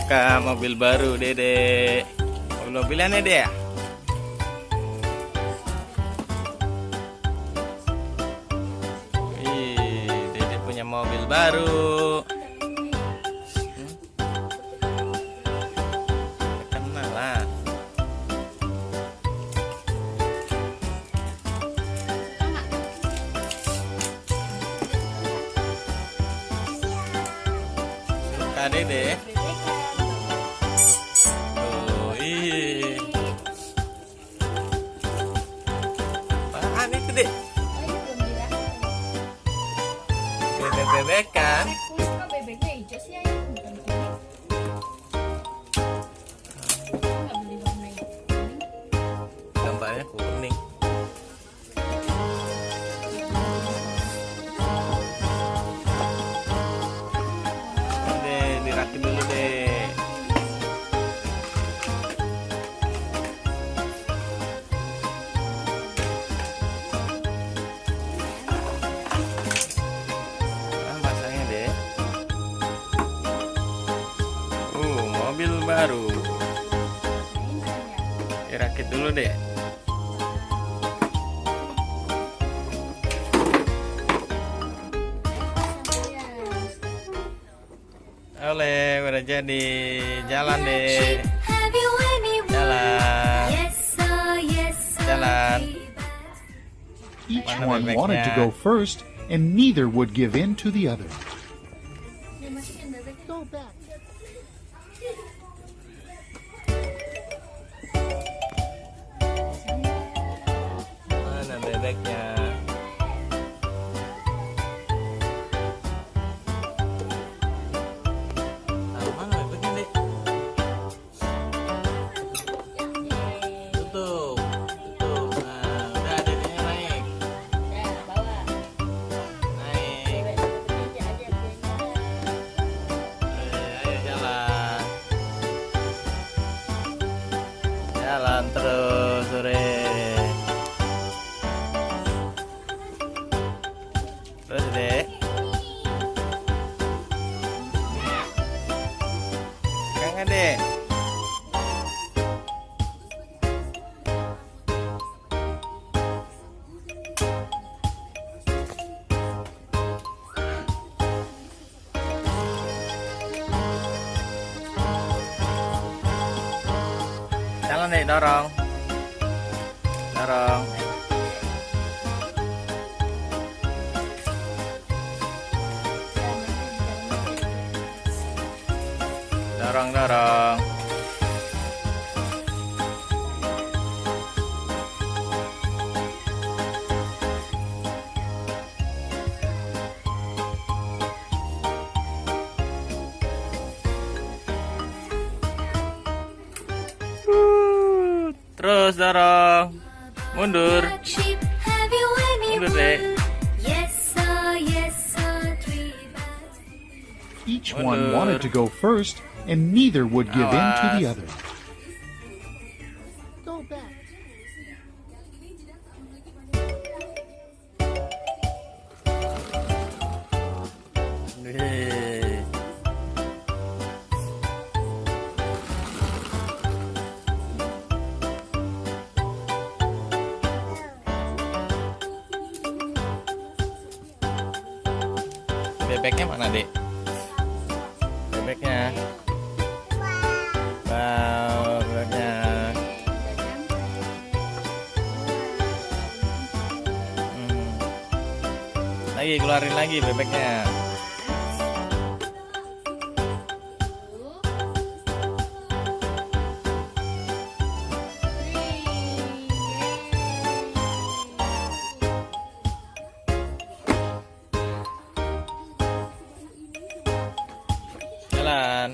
buka mobil baru Dede. Mobil mobilan ya Dede ya? Wih, Dede punya mobil baru. Kenal lah. Suka Dede. Apaan itu Dek? Bebek kan? Kok bebeknya hijau sih ayah? Nggak beli warna kuning. Gambarnya kuning. Deh, dirakit dulu deh. Masangnya deh. Mobil baru. Dirakit dulu deh. Oleh, udah jadi. Jalan deh. Jalan. Jalan. Each Mana one bebeknya? wanted to go first, and neither would give in to the other. Dimasukin bebeknya. Go back. Mana bebeknya? Mana bebeknya deh? Tutup, tutup. Nah, udah dedenya naik, Ya, bawa. naik. Bebeknya aja bebeknya. Ayo jalan, jalan terus sore. Terus deh. Kangen deh. Jalan deh, dorong. Dorong. Dorong, dorong. Terus dorong. Mundur. Mundur deh. Each one wanted to go first, and neither would give in to the other. Go back. Wih. Bebeknya mana dek? Bebeknya. Wow, bebeknya. Lagi keluarin lagi bebeknya. Jalan.